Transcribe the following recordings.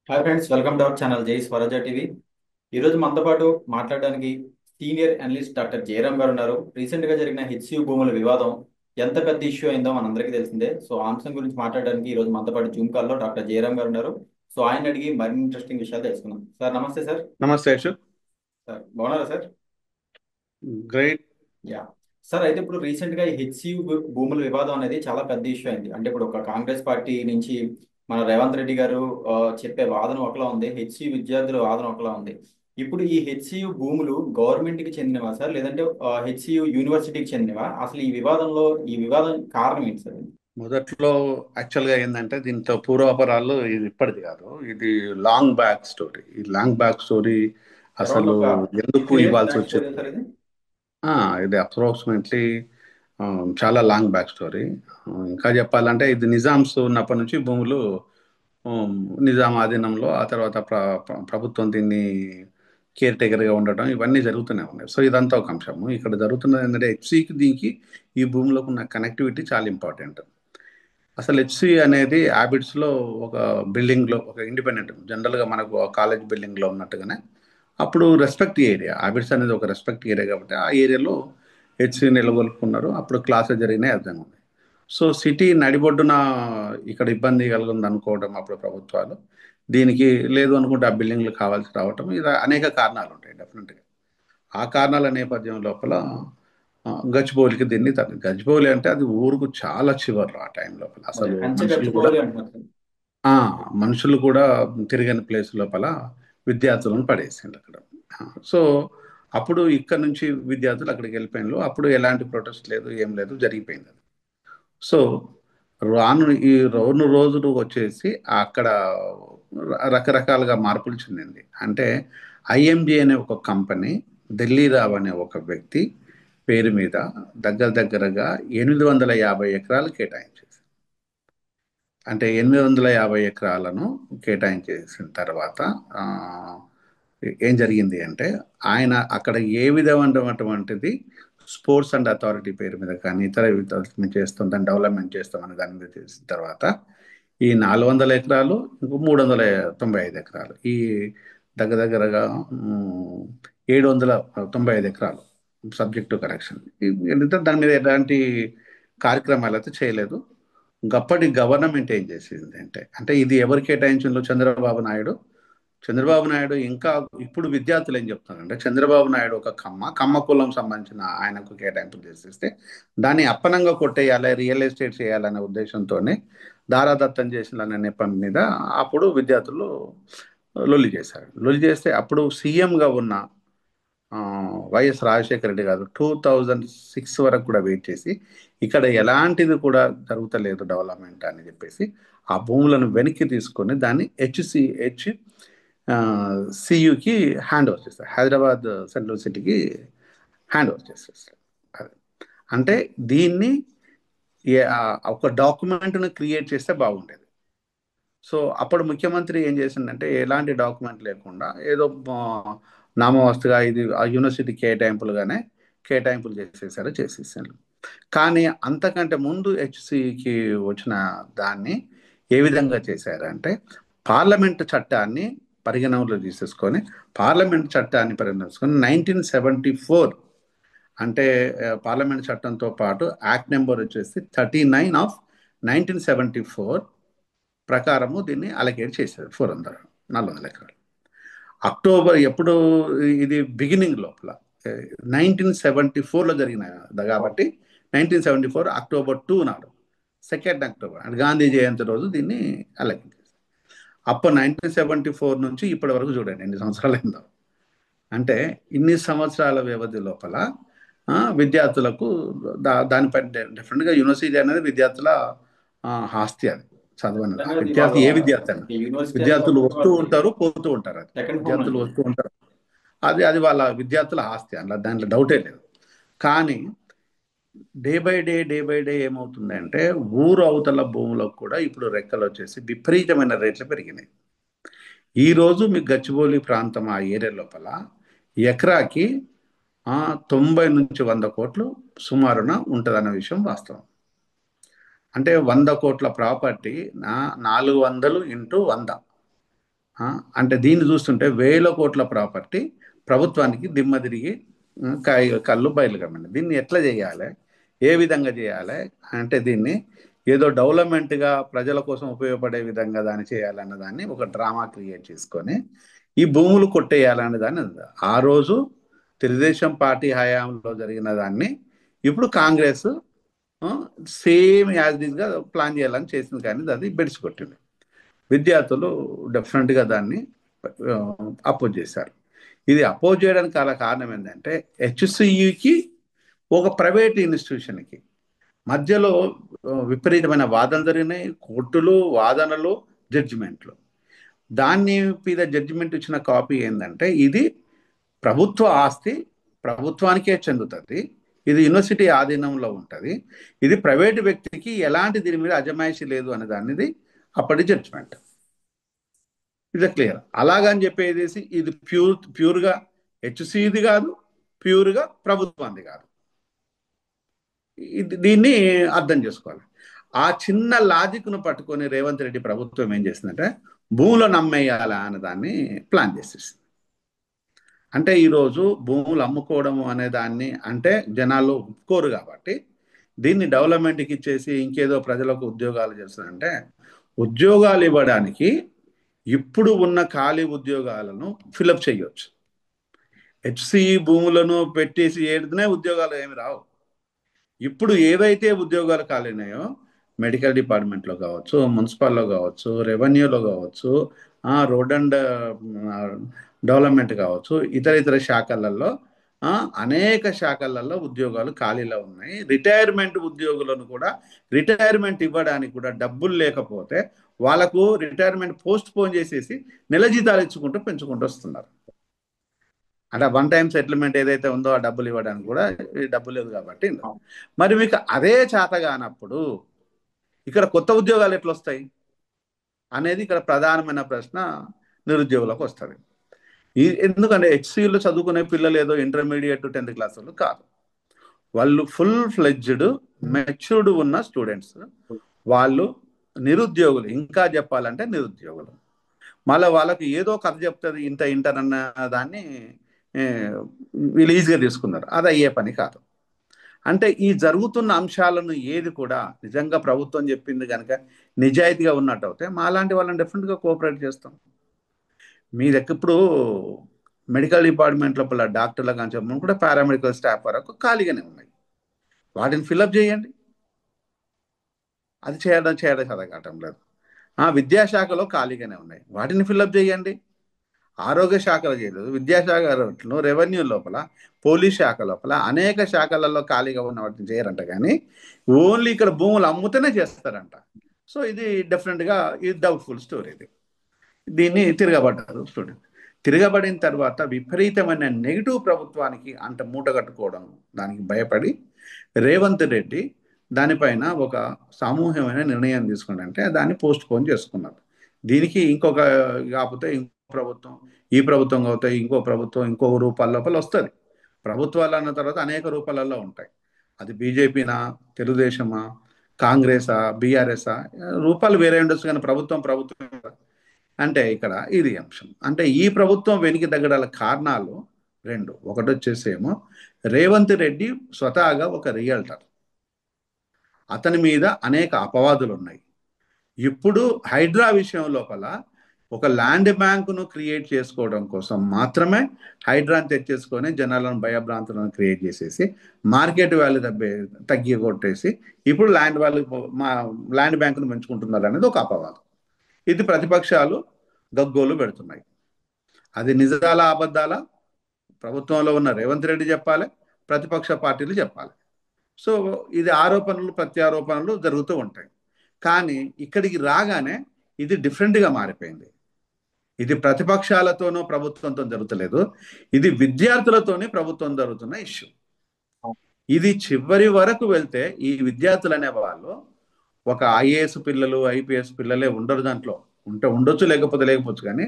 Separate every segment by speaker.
Speaker 1: Hi friends, welcome to our channel జై Swaraja TV. ఈరోజు మనతో పాటు మాట్లాడడానికి సీనియర్ అనలిస్ట్ డాక్టర్ జయరామ్ గారు ఉన్నారు. రీసెంట్ గా జరిగిన హెచ్సియు భూముల వివాదం ఎంత పెద్ద ఇష్యూ అయిందో మనందరికీ తెలిసిందే. సో ఆ అంశం గురించి మాట్లాడడానికి ఈరోజు మనతో పాటు జూమ్ కాల్లో డాక్టర్ జయరామ్ గారు ఉన్నారు. సో ఆయన అడిగి మరిన్ని ఇంట్రెస్టింగ్ విషయాలు తెలుసుకుందాం. సార్ నమస్తే సార్.
Speaker 2: నమస్తే అశోక్.
Speaker 1: సార్ బాగున్నారా సార్?
Speaker 2: గ్రేట్.
Speaker 1: యా. సార్ అయితే ఇప్పుడు రీసెంట్ గా ఈ హెచ్సియు భూముల వివాదం అనేది చాలా పెద్ద ఇష్యూ అయింది. అంటే ఇప్పుడు ఒక కాంగ్రెస్ పార్టీ నుంచి మన రేవంత్ రెడ్డి గారు చెప్పే వాదన ఒకలా ఉంది, హెచ్సియు విద్యార్థుల వాదన ఒకలా ఉంది. ఇప్పుడు ఈ హెచ్సియు భూములు గవర్నమెంట్ కి చెందినవా సార్, లేదంటే హెచ్సియు యూనివర్సిటీకి చెందినవా? అసలు ఈ వివాదం కారణం ఏంటి సార్?
Speaker 2: మొదట్లో యాక్చువల్గా ఏంటంటే దీంతో పూర్వాపరాలు ఇది ఇప్పటిది కాదు, ఇది లాంగ్ బ్యాక్ స్టోరీ. ఈ లాంగ్ బ్యాక్ స్టోరీ
Speaker 1: అరౌండ్
Speaker 2: అసలు
Speaker 1: ఒక
Speaker 2: ఎందుకు
Speaker 1: 15 years
Speaker 2: ఇవ్వాల్సి
Speaker 1: బ్యాక్ స్టోరీ
Speaker 2: వచ్చింది.
Speaker 1: సార్ ఇది.
Speaker 2: ఇది అప్రాక్సిమేట్లీ చాలా లాంగ్ బ్యాక్ స్టోరీ. ఇంకా చెప్పాలంటే ఇది నిజామ్స్ ఉన్నప్పటి నుంచి భూములు ఉమ్, నిజాం ఆధీనంలో, ఆ తర్వాత ప్రభుత్వం దీన్ని కేర్ టేకర్గా ఉండటం ఇవన్నీ జరుగుతూనే ఉన్నాయి. సో ఇదంతా ఒక అంశము. ఇక్కడ జరుగుతున్నది ఏంటంటే హెచ్సికి దీనికి ఈ భూములకు ఉన్న కనెక్టివిటీ చాలా ఇంపార్టెంట్. అసలు హెచ్సి అనేది హ్యాబిట్స్లో ఒక బిల్డింగ్లో ఒక ఇండిపెండెంట్, జనరల్గా మనకు కాలేజ్ బిల్డింగ్లో ఉన్నట్టుగానే అప్పుడు రెస్పెక్ట్ ఏరియా, హ్యాబిట్స్ అనేది ఒక రెస్పెక్ట్ ఏరియా కాబట్టి ఆ ఏరియాలో హెచ్సి నిలబొల్పుకున్నారు. అప్పుడు క్లాసెస్ జరిగినాయి, అర్థం ఉంది. సో సిటీ నడిబొడ్డున ఇక్కడ ఇబ్బంది కలుగుంది అనుకోవడం అప్పుడు ప్రభుత్వాలు, దీనికి లేదు అనుకుంటే ఆ బిల్డింగ్లు కావాల్సి రావటం, ఇది అనేక కారణాలు ఉంటాయి డెఫినెట్గా. ఆ కారణాల నేపథ్యం లోపల గచ్చిబౌలికి దీన్ని గచ్చిబౌలి అంటే అది ఊరుకు చాలా చివర్లో ఆ టైం లోపల
Speaker 1: అదే
Speaker 2: అసలు
Speaker 1: కంచె
Speaker 2: మనుషులు కూడా
Speaker 1: గచ్చిబౌలి అంటున్నారు సార్.
Speaker 2: ఆ మనుషులు కూడా తిరగని ప్లేస్ లోపల విద్యార్థులను పడేసిండ్రు అక్కడ. సో అప్పుడు ఇక్కడ నుంచి విద్యార్థులు అక్కడికి వెళ్ళిపోయినారు. అప్పుడు ఎలాంటి ప్రొటెస్ట్ లేదు, ఏం లేదు, జరిగిపోయింది అది. సో ఈ రెండు రోజులు వచ్చేసి అక్కడ రకరకాలుగా మార్పులు చెందింది. అంటే ఐఎంజి అనే ఒక కంపెనీ, ఢిల్లీ రావ్ అనే ఒక వ్యక్తి పేరు మీద దగ్గరగా 850 ఎకరాలు కేటాయించింది. అంటే 850 ఎకరాలను కేటాయించేసిన తర్వాత ఆ, ఏం జరిగింది అంటే ఆయన అక్కడ ఏ విధమైనటువంటిది స్పోర్ట్స్ అండ్ అథారిటీ పేరు మీద కానీ ఇతర మేము చేస్తాం, దాన్ని డెవలప్మెంట్ చేస్తామని దాని మీద చేసిన తర్వాత ఈ 400 ఎకరాలు, ఇంకో 395 ఎకరాలు, ఈ దగ్గరగా 795 ఎకరాలు సబ్జెక్ట్ టు కరెక్షన్. దాని మీద ఎలాంటి కార్యక్రమాలు అయితే చేయలేదు. గప్పటి గవర్నమెంట్ ఏం చేసింది అంటే అంటే ఇది ఎవరు కేటాయించిందో చంద్రబాబు నాయుడు ఇంకా ఇప్పుడు విద్యార్థులు ఏం చెప్తున్నారంటే చంద్రబాబు నాయుడు ఒక కమ్మ కులం సంబంధించిన ఆయనకు కేటాయింపు చేసేస్తే దాన్ని అప్పనంగా కొట్టేయాలి, రియల్ ఎస్టేట్ చేయాలనే ఉద్దేశంతోనే దారాదత్తం చేసిన నెపం మీద అప్పుడు విద్యార్థులు లొల్లి చేశారు. లొల్లి చేస్తే అప్పుడు సీఎంగా ఉన్న ఆ, వైఎస్ రాజశేఖర రెడ్డి గారు 2006 వరకు కూడా వెయిట్ చేసి ఇక్కడ ఎలాంటిది కూడా జరుగుతలేదు డెవలప్మెంట్ అని చెప్పేసి ఆ భూములను వెనక్కి తీసుకొని దాన్ని సియుకి హ్యాండ్ ఓవర్ చేస్తారు, హైదరాబాద్ సెంట్రల్ సిటీకి హ్యాండ్ ఓవర్ చేసేస్తారు. అది అంటే దీన్ని ఒక డాక్యుమెంట్ను క్రియేట్ చేస్తే బాగుండేది. సో అప్పుడు ముఖ్యమంత్రి ఏం చేసిందంటే ఎలాంటి డాక్యుమెంట్ లేకుండా ఏదో నామవస్తుగా ఇది ఆ యూనివర్సిటీ కేటాయింపులు చేసేసారు. కానీ అంతకంటే ముందు హెచ్సికి వచ్చిన దాన్ని ఏ విధంగా చేశారంటే పార్లమెంట్ చట్టాన్ని పరిగణనలో తీసేసుకొని పార్లమెంట్ చట్టాన్ని పరిగణన తీసుకొని 1974, అంటే పార్లమెంట్ చట్టంతో పాటు యాక్ట్ నెంబర్ వచ్చేసి 39 ఆఫ్ 1974 ప్రకారము దీన్ని అలకేట్ చేశారు 400 అక్టోబర్ ఎప్పుడు, ఇది బిగినింగ్ లోపల 1974లో జరిగిన కాబట్టి 1974 అక్టోబర్ 2 నాడు, 2 అక్టోబర్ అంటే గాంధీ జయంతి రోజు దీన్ని అలకేట్ చేశారు. అప్పుడు 1974 నుంచి ఇప్పటి వరకు చూడండి ఎన్ని సంవత్సరాలు అయిందో. అంటే ఇన్ని సంవత్సరాల వ్యవధి లోపల విద్యార్థులకు దానిపై డిఫరెంట్గా యూనివర్సిటీ అనేది విద్యార్థుల ఆస్తి. అది చదవనది ఆ
Speaker 1: నిజంగా అది వాళ్ళ
Speaker 2: విద్యార్థి ఏ విద్యార్థి అయినా,
Speaker 1: యూనివర్సిటీ అనేది
Speaker 2: విద్యార్థులు
Speaker 1: మొత్తం
Speaker 2: వస్తూ
Speaker 1: వాళ్ళది
Speaker 2: ఉంటారు, పోతూ ఉంటారు. అది
Speaker 1: సెకండ్ హోమ్
Speaker 2: విద్యార్థులు
Speaker 1: అండి.
Speaker 2: వస్తూ ఉంటారు, అది అది వాళ్ళ విద్యార్థుల ఆస్తి, అలా దాంట్లో డౌటే లేదు. కానీ డే బై డే ఏమవుతుంది అంటే ఊరు అవతల భూములకు కూడా ఇప్పుడు రెక్కలు వచ్చేసి విపరీతమైన రేట్లు పెరిగినాయి. ఈ రోజు మీ గచ్చిబౌలి ప్రాంతం ఆ ఏరియా లోపల ఎకరాకి 90 నుంచి 100 కోట్లు సుమారున ఉంటుందన్న విషయం వాస్తవం. అంటే 100 కోట్ల ప్రాపర్టీ 400 ఇంటూ 100 ఆ, అంటే దీన్ని చూస్తుంటే వేల కోట్ల ప్రాపర్టీ ప్రభుత్వానికి దిమ్మ తిరిగి కళ్ళు బయలు కమ్మండి. దీన్ని ఎట్లా చేయాలి, ఏ విధంగా చేయాలి అంటే దీన్ని ఏదో డెవలప్మెంట్గా ప్రజల కోసం ఉపయోగపడే విధంగా దాన్ని చేయాలన్న దాన్ని ఒక డ్రామా క్రియేట్ చేసుకొని ఈ భూములు కొట్టేయాలనే దాన్ని ఉంది. ఆ రోజు తెలుగుదేశం పార్టీ హయాంలో జరిగిన దాన్ని ఇప్పుడు కాంగ్రెస్ సేమ్ యాజ్ గా ప్లాన్ చేయాలని చేసింది, కానీ అది బెడిసికొట్టింది. విద్యార్థులు డెఫినెట్గా దాన్ని అపోజ్ చేశారు. ఇది అపోజ్ చేయడానికి గల కారణం ఏంటంటే హెచ్సియుకి ఒక ప్రైవేట్ ఇన్స్టిట్యూషన్కి మధ్యలో విపరీతమైన వాదనలు జరిగినాయి, కోర్టులు, వాదనలు, జడ్జిమెంట్లు. దాన్ని మీద జడ్జిమెంట్ ఇచ్చిన కాపీ ఏంటంటే ఇది ప్రభుత్వ ఆస్తి, ప్రభుత్వానికే చెందుతుంది, ఇది యూనివర్సిటీ ఆధీనంలో ఉంటుంది, ఇది ప్రైవేటు వ్యక్తికి ఎలాంటి దీని మీద అజమాయిషి లేదు అనే దానిది అప్పటి జడ్జిమెంట్. ఇది క్లియర్. అలాగని చెప్పేసి ఇది ప్యూర్గా హెచ్సిది కాదు, ప్యూర్గా ప్రభుత్వాన్ని కాదు. దీన్ని అర్థం చేసుకోవాలి. ఆ చిన్న లాజిక్ను పట్టుకొని రేవంత్ రెడ్డి ప్రభుత్వం ఏం చేసిందంటే భూములను అమ్మేయాలా అనే దాన్ని ప్లాన్ చేసేసింది. అంటే ఈరోజు భూములు అమ్ముకోవడము అనే దాన్ని అంటే జనాలు ఒప్పుకోరు కాబట్టి దీన్ని డెవలప్మెంట్కి ఇచ్చేసి ఇంకేదో ప్రజలకు ఉద్యోగాలు చేస్తారంటే ఉద్యోగాలు ఇవ్వడానికి ఇప్పుడు ఉన్న ఖాళీ ఉద్యోగాలను ఫిలప్ చేయొచ్చు. హెచ్సిఈ భూములను పెట్టేసి ఏడితేనే ఉద్యోగాలు ఏమి రావు. ఇప్పుడు ఏవైతే ఉద్యోగాలు ఖాళీనాయో మెడికల్ డిపార్ట్మెంట్లో కావచ్చు, మున్సిపల్లో కావచ్చు, రెవెన్యూలో కావచ్చు, రోడ్ అండ్ డెవలప్మెంట్ కావచ్చు, ఇతర ఇతర శాఖలలో అనేక శాఖలలో ఉద్యోగాలు ఖాళీలో ఉన్నాయి. రిటైర్మెంట్ ఉద్యోగులను కూడా రిటైర్మెంట్ ఇవ్వడానికి కూడా డబ్బులు లేకపోతే వాళ్ళకు రిటైర్మెంట్ పోస్ట్ పోన్ చేసేసి నెల జీతాలు ఇచ్చుకుంటూ పెంచుకుంటూ వస్తున్నారు. అంటే వన్ టైం సెటిల్మెంట్ ఏదైతే ఉందో ఆ డబ్బులు ఇవ్వడానికి కూడా డబ్బు లేదు కాబట్టి. మరి మీకు అదే చేత కానప్పుడు ఇక్కడ కొత్త ఉద్యోగాలు ఎట్లా వస్తాయి అనేది ఇక్కడ ప్రధానమైన ప్రశ్న నిరుద్యోగులకు వస్తుంది. ఎందుకంటే హెచ్సియులో చదువుకునే పిల్లలు ఏదో ఇంటర్మీడియట్ 10th క్లాస్ వాళ్ళు కాదు, వాళ్ళు ఫుల్ ఫ్లెడ్జ్డ్ మెచ్యూర్డ్ ఉన్న స్టూడెంట్స్, వాళ్ళు నిరుద్యోగులు. ఇంకా చెప్పాలంటే నిరుద్యోగులు. మళ్ళీ వాళ్ళకి ఏదో కథ చెప్తుంది ఇంత ఇంటర్ అన్న దాన్ని వీళ్ళు ఈజీగా తీసుకున్నారు. అది అయ్యే పని కాదు. అంటే ఈ జరుగుతున్న అంశాలను ఏది కూడా నిజంగా ప్రభుత్వం చెప్పింది కనుక నిజాయితీగా ఉన్నట్టు అయితే మాలాంటి వాళ్ళని డెఫినెట్గా కోఆపరేట్ చేస్తాం. మీ దగ్గర ఇప్పుడు మెడికల్ డిపార్ట్మెంట్ లోపల డాక్టర్ల కానీ కూడా పారామెడికల్ స్టాఫ్ వరకు ఖాళీగానే ఉన్నాయి, వాటిని ఫిలప్ చేయండి. అది చేయడం చదవటం లేదు. విద్యాశాఖలో ఖాళీగానే ఉన్నాయి, వాటిని ఫిలప్ చేయండి. ఆరోగ్య శాఖలో చేయలేదు, విద్యాశాఖలో, రెవెన్యూ లోపల, పోలీస్ శాఖ లోపల అనేక శాఖలలో ఖాళీగా ఉన్న వాటిని చేయరంట. కానీ ఓన్లీ ఇక్కడ భూములు అమ్ముతూనే చేస్తారంట. సో ఇది డెఫినెట్గా ఇది డౌట్ఫుల్ స్టోరీ. దీన్ని తిరగబడ్డారు స్టూడెంట్. తిరగబడిన తర్వాత విపరీతమైన నెగిటివ్ ప్రభుత్వానికి అంట మూట కట్టుకోవడం, దానికి భయపడి రేవంత్ రెడ్డి దానిపైన ఒక సామూహికమైన నిర్ణయం తీసుకుంటే దాన్ని పోస్ట్ పోన్ చేసుకున్నారు. దీనికి ఇంకొక కాకపోతే ఇంకో ప్రభుత్వం, ఈ ప్రభుత్వం కాకపోతే ఇంకో ప్రభుత్వం ఇంకో రూపాల లోపల వస్తుంది. ప్రభుత్వాలు అన్న తర్వాత అనేక రూపాలలో ఉంటాయి. అది బీజేపీనా, తెలుగుదేశమా, కాంగ్రెసా, బీఆర్ఎస్ఆ, రూపాలు వేరే ఉండొచ్చు, కానీ ప్రభుత్వం అంటే ఇక్కడ ఇది అంశం. అంటే ఈ ప్రభుత్వం వెనికి తగ్గడాల కారణాలు రెండు. ఒకటి వచ్చేసేమో రేవంత్ రెడ్డి స్వతహాగా ఒక రియల్టర్, అతని మీద అనేక అపవాదులు ఉన్నాయి. ఇప్పుడు హైడ్రా విషయం లోపల ఒక ల్యాండ్ బ్యాంకును క్రియేట్ చేసుకోవడం కోసం మాత్రమే హైడ్రాని తెచ్చేసుకొని జనాలను భయభ్రాంతులను క్రియేట్ చేసేసి మార్కెట్ వాల్యూ తగ్గి కొట్టేసి ఇప్పుడు ల్యాండ్ బ్యాంకును పెంచుకుంటున్నారు అనేది ఒక అపవాదం. ఇది ప్రతిపక్షాలు గగ్గోలు పెడుతున్నాయి. అది నిజాల అబద్ధాల ప్రభుత్వంలో ఉన్న రేవంత్ రెడ్డి చెప్పాలి, ప్రతిపక్ష పార్టీలు చెప్పాలి. సో ఇది ఆరోపణలు ప్రత్యారోపణలు జరుగుతూ ఉంటాయి. కానీ ఇక్కడికి రాగానే ఇది డిఫరెంట్గా మారిపోయింది. ఇది ప్రతిపక్షాలతోనో ప్రభుత్వంతో జరుగుతలేదు, ఇది విద్యార్థులతోనే ప్రభుత్వం జరుగుతున్న ఇష్యూ. ఇది చివరి వరకు వెళ్తే ఈ విద్యార్థులు అనే వాళ్ళు ఒక ఐఏఎస్ పిల్లలు, ఐపీఎస్ పిల్లలే ఉండరు. దాంట్లో ఉండొచ్చు, లేకపోవచ్చు. కానీ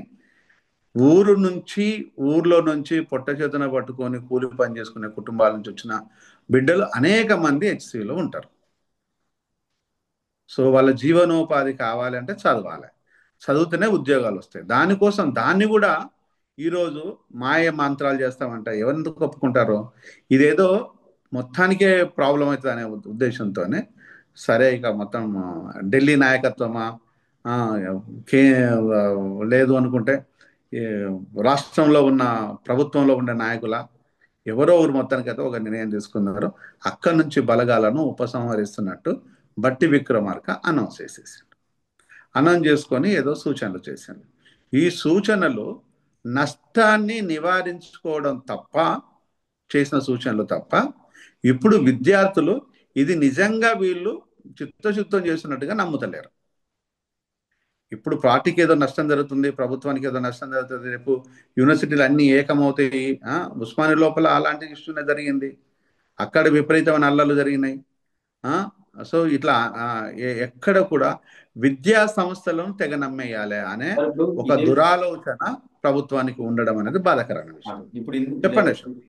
Speaker 2: ఊర్లో నుంచి పొట్ట చేతున పట్టుకొని కూలి పని చేసుకునే కుటుంబాల నుంచి వచ్చిన బిడ్డలు అనేక మంది హెచ్సిలో ఉంటారు. సో వాళ్ళ జీవనోపాధి కావాలంటే చదవాలి. చదివితేనే ఉద్యోగాలు వస్తాయి. దానికోసం దాన్ని కూడా ఈరోజు మాయ మంత్రాలు చేస్తామంట ఎవరెందుకు ఒప్పుకుంటారో, ఇదేదో మొత్తానికే ప్రాబ్లం అవుతుంది అనే ఉద్దేశంతోనే సరే ఇక మొత్తం ఢిల్లీ నాయకత్వమా, ఆ, కే లేదు అనుకుంటే ఈ రాష్ట్రంలో ఉన్న ప్రభుత్వంలో ఉండే నాయకుల ఎవరో ఊరు మొత్తానికైతే ఒక నిర్ణయం తీసుకున్నారు. అక్కడి నుంచి బలగాలను ఉపసంహరిస్తున్నట్టు బట్టి విక్రమార్క అనౌన్స్ చేసేసి అనౌన్స్ చేసుకొని ఏదో సూచనలు చేశాను. ఈ సూచనలు నష్టాన్ని నివారించుకోవడం తప్ప, చేసిన సూచనలు తప్ప, ఇప్పుడు విద్యార్థులు ఇది నిజంగా వీళ్ళు చిత్తశుద్ధం చేస్తున్నట్టుగా నమ్ముతలేరు. ఇప్పుడు పార్టీకి ఏదో నష్టం జరుగుతుంది, ప్రభుత్వానికి ఏదో నష్టం జరుగుతుంది, రేపు యూనివర్సిటీలు అన్నీ ఏకమవుతాయి. ఉస్మానియా లోపల అలాంటి ఇష్యూనే జరిగింది, అక్కడ విపరీతమైన అల్లర్లు జరిగినాయి. ఆ సో ఇట్లా ఎక్కడ కూడా విద్యా సంస్థలను తెగ నమ్మేయాలి అనే
Speaker 1: సార్ ఇప్పుడు
Speaker 2: ఒక
Speaker 1: ఇదే
Speaker 2: దురాలోచన ప్రభుత్వానికి ఉండడం అనేది బాధాకరమైన విషయం.
Speaker 1: ఇప్పుడు
Speaker 2: చెప్పండి అశోక్.